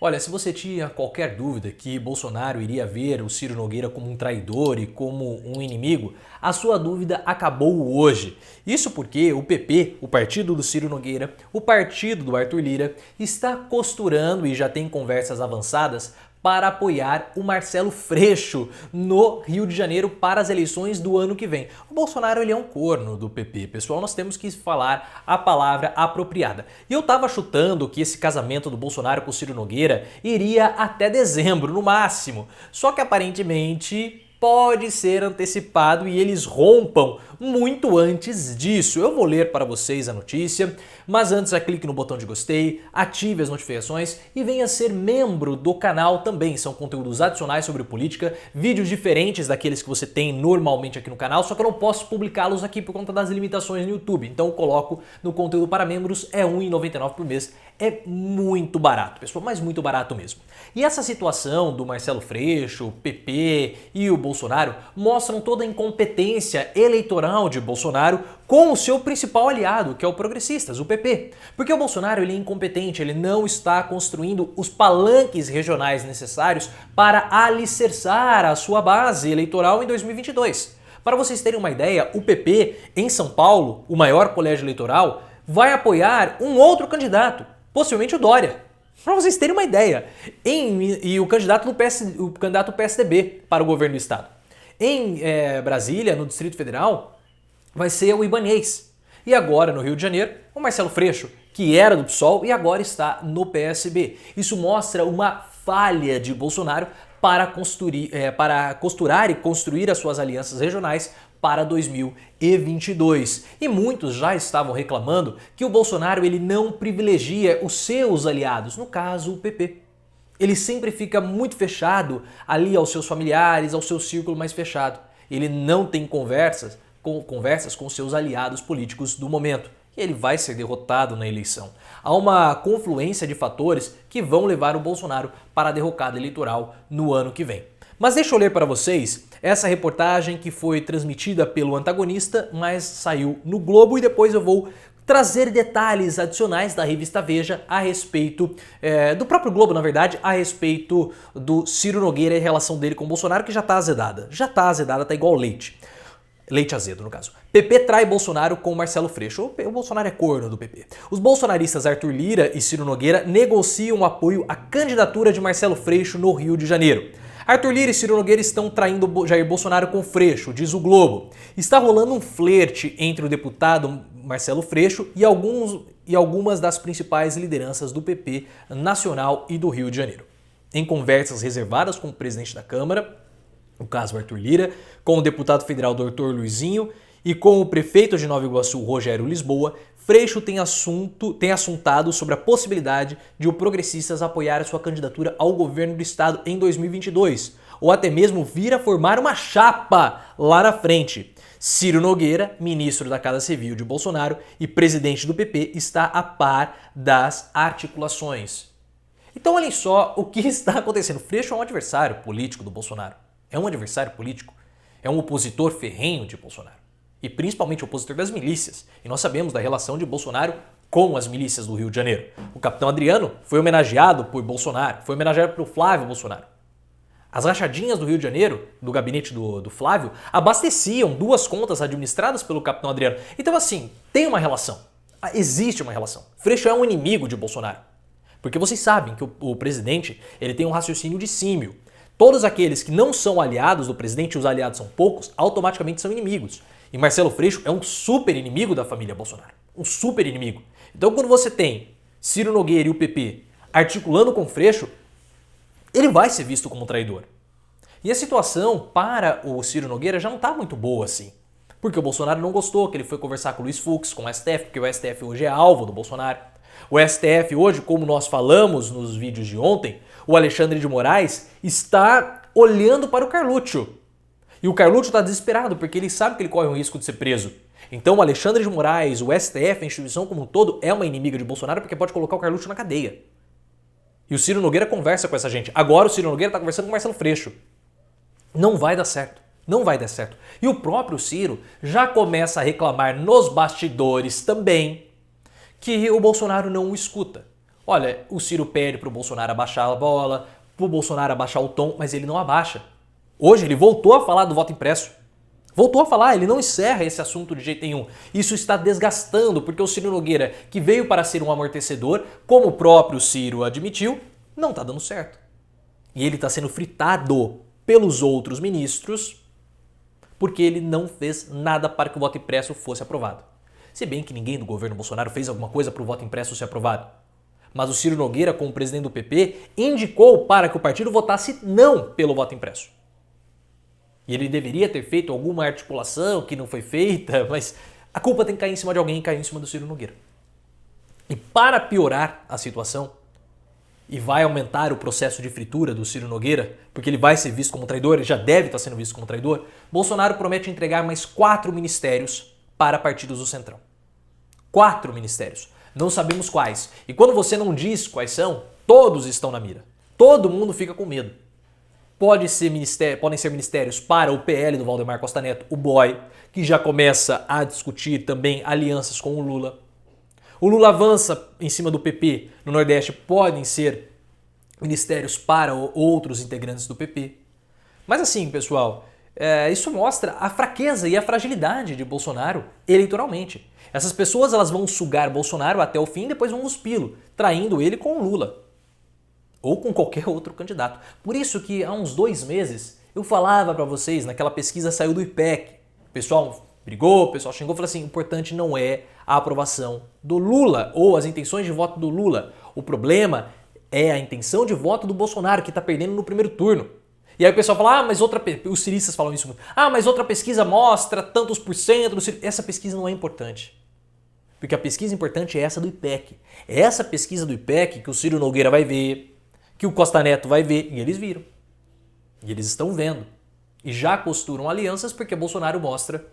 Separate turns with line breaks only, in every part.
Olha, se você tinha qualquer dúvida que Bolsonaro iria ver o Ciro Nogueira como um traidor e como um inimigo, a sua dúvida acabou hoje. Isso porque o PP, o partido do Ciro Nogueira, o partido do Arthur Lira, está costurando e já tem conversas avançadas para apoiar o Marcelo Freixo no Rio de Janeiro para as eleições do ano que vem. O Bolsonaro ele é um corno do PP, pessoal, nós temos que falar a palavra apropriada. E eu tava chutando que esse casamento do Bolsonaro com o Ciro Nogueira iria até dezembro, no máximo. Só que aparentemente pode ser antecipado e eles rompam muito antes disso. Eu vou ler para vocês a notícia, mas antes já clique no botão de gostei, ative as notificações e venha ser membro do canal também. São conteúdos adicionais sobre política, vídeos diferentes daqueles que você tem normalmente aqui no canal, só que eu não posso publicá-los aqui por conta das limitações no YouTube. Então eu coloco no conteúdo para membros, é R$ 1,99 por mês. É muito barato, pessoal, mas muito barato mesmo. E essa situação do Marcelo Freixo, o PP e o Bolsonaro mostram toda a incompetência eleitoral de Bolsonaro com o seu principal aliado, que é o Progressistas, o PP. Porque o Bolsonaro ele é incompetente, ele não está construindo os palanques regionais necessários para alicerçar a sua base eleitoral em 2022. Para vocês terem uma ideia, o PP em São Paulo, o maior colégio eleitoral, vai apoiar um outro candidato, possivelmente o Dória. Para vocês terem uma ideia, e o candidato do PSDB para o governo do estado. Em Brasília, no Distrito Federal, vai ser o Ibanez. E agora, no Rio de Janeiro, o Marcelo Freixo, que era do PSOL e agora está no PSB. Isso mostra uma falha de Bolsonaro para costurar e construir as suas alianças regionais para 2022. E muitos já estavam reclamando que o Bolsonaro ele não privilegia os seus aliados, no caso o PP. Ele sempre fica muito fechado ali aos seus familiares, ao seu círculo mais fechado. Ele não tem conversas com seus aliados políticos do momento. E ele vai ser derrotado na eleição. Há uma confluência de fatores que vão levar o Bolsonaro para a derrocada eleitoral no ano que vem. Mas deixa eu ler para vocês essa reportagem que foi transmitida pelo antagonista, mas saiu no Globo, e depois eu vou trazer detalhes adicionais da revista Veja a respeito, do próprio Globo na verdade, a respeito do Ciro Nogueira e a relação dele com o Bolsonaro, que já tá azedada. Já tá azedada, tá igual leite. Leite azedo, no caso. PP trai Bolsonaro com Marcelo Freixo. O Bolsonaro é corno do PP. Os bolsonaristas Arthur Lira e Ciro Nogueira negociam apoio à candidatura de Marcelo Freixo no Rio de Janeiro. Arthur Lira e Ciro Nogueira estão traindo Jair Bolsonaro com Freixo, diz o Globo. Está rolando um flerte entre o deputado Marcelo Freixo e algumas das principais lideranças do PP nacional e do Rio de Janeiro. Em conversas reservadas com o presidente da Câmara, no caso Arthur Lira, com o deputado federal Dr. Luizinho e com o prefeito de Nova Iguaçu, Rogério Lisboa, Freixo tem assuntado sobre a possibilidade de o Progressistas apoiar a sua candidatura ao governo do estado em 2022, ou até mesmo vir a formar uma chapa lá na frente. Ciro Nogueira, ministro da Casa Civil de Bolsonaro e presidente do PP, está a par das articulações. Então olhem só o que está acontecendo. Freixo é um adversário político do Bolsonaro. É um adversário político. É um opositor ferrenho de Bolsonaro. E principalmente opositor das milícias. E nós sabemos da relação de Bolsonaro com as milícias do Rio de Janeiro. O capitão Adriano foi homenageado por Bolsonaro, foi homenageado por Flávio Bolsonaro. As rachadinhas do Rio de Janeiro, do gabinete do Flávio, abasteciam duas contas administradas pelo capitão Adriano. Então assim, tem uma relação. Existe uma relação. Freixo é um inimigo de Bolsonaro. Porque vocês sabem que o presidente ele tem um raciocínio de símil. Todos aqueles que não são aliados do presidente, e os aliados são poucos, automaticamente são inimigos. E Marcelo Freixo é um super inimigo da família Bolsonaro. Um super inimigo. Então quando você tem Ciro Nogueira e o PP articulando com Freixo, ele vai ser visto como um traidor. E a situação para o Ciro Nogueira já não está muito boa assim. Porque o Bolsonaro não gostou que ele foi conversar com o Luiz Fux, com o STF, porque o STF hoje é alvo do Bolsonaro. O STF hoje, como nós falamos nos vídeos de ontem, o Alexandre de Moraes está olhando para o Carluccio. E o Carluccio está desesperado porque ele sabe que ele corre o risco de ser preso. Então o Alexandre de Moraes, o STF, a instituição como um todo, é uma inimiga de Bolsonaro porque pode colocar o Carluccio na cadeia. E o Ciro Nogueira conversa com essa gente. Agora o Ciro Nogueira está conversando com o Marcelo Freixo. Não vai dar certo. Não vai dar certo. E o próprio Ciro já começa a reclamar nos bastidores também que o Bolsonaro não o escuta. Olha, o Ciro pede para o Bolsonaro abaixar a bola, para o Bolsonaro abaixar o tom, mas ele não abaixa. Hoje ele voltou a falar do voto impresso. Voltou a falar, ele não encerra esse assunto de jeito nenhum. Isso está desgastando, porque o Ciro Nogueira, que veio para ser um amortecedor, como o próprio Ciro admitiu, não está dando certo. E ele está sendo fritado pelos outros ministros porque ele não fez nada para que o voto impresso fosse aprovado. Se bem que ninguém do governo Bolsonaro fez alguma coisa para o voto impresso ser aprovado. Mas o Ciro Nogueira, como presidente do PP, indicou para que o partido votasse não pelo voto impresso. E ele deveria ter feito alguma articulação que não foi feita, mas a culpa tem que cair em cima de alguém e cair em cima do Ciro Nogueira. E para piorar a situação, e vai aumentar o processo de fritura do Ciro Nogueira, porque ele vai ser visto como traidor, ele já deve estar sendo visto como traidor, Bolsonaro promete entregar mais 4 ministérios para partidos do Centrão. 4 ministérios. Não sabemos quais. E quando você não diz quais são, todos estão na mira. Todo mundo fica com medo. Podem ser ministérios para o PL do Valdemar Costa Neto, o boy, que já começa a discutir também alianças com o Lula. O Lula avança em cima do PP no Nordeste, podem ser ministérios para outros integrantes do PP. Mas assim, pessoal, isso mostra a fraqueza e a fragilidade de Bolsonaro eleitoralmente. Essas pessoas elas vão sugar Bolsonaro até o fim e depois vão cuspi-lo, traindo ele com o Lula. Ou com qualquer outro candidato. Por isso que há uns 2 meses eu falava para vocês, naquela pesquisa saiu do IPEC. O pessoal brigou, o pessoal xingou, falou assim, o importante não é a aprovação do Lula ou as intenções de voto do Lula. O problema é a intenção de voto do Bolsonaro, que está perdendo no primeiro turno. E aí o pessoal fala, mas os ciristas falam isso muito. Mas outra pesquisa mostra tantos por cento. Essa pesquisa não é importante. Porque a pesquisa importante é essa do IPEC. É essa pesquisa do IPEC que o Ciro Nogueira vai ver, que o Costa Neto vai ver, e eles viram. E eles estão vendo. E já costuram alianças porque Bolsonaro mostra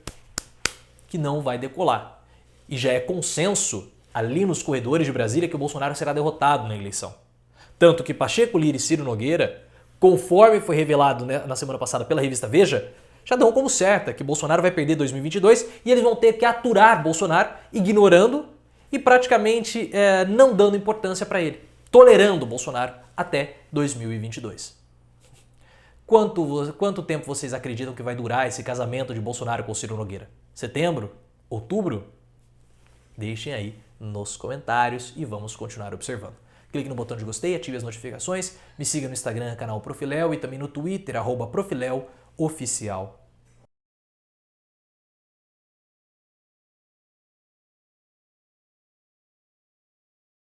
que não vai decolar. E já é consenso ali nos corredores de Brasília que o Bolsonaro será derrotado na eleição. Tanto que Pacheco Lira e Ciro Nogueira, conforme foi revelado na semana passada pela revista Veja, já dão como certa que Bolsonaro vai perder 2022 e eles vão ter que aturar Bolsonaro, ignorando e praticamente não dando importância para ele, tolerando Bolsonaro até 2022. Quanto tempo vocês acreditam que vai durar esse casamento de Bolsonaro com Ciro Nogueira? Setembro? Outubro? Deixem aí nos comentários e vamos continuar observando. Clique no botão de gostei, ative as notificações, me siga no Instagram, canal Profiléu, e também no Twitter, @ProfiléuOficial.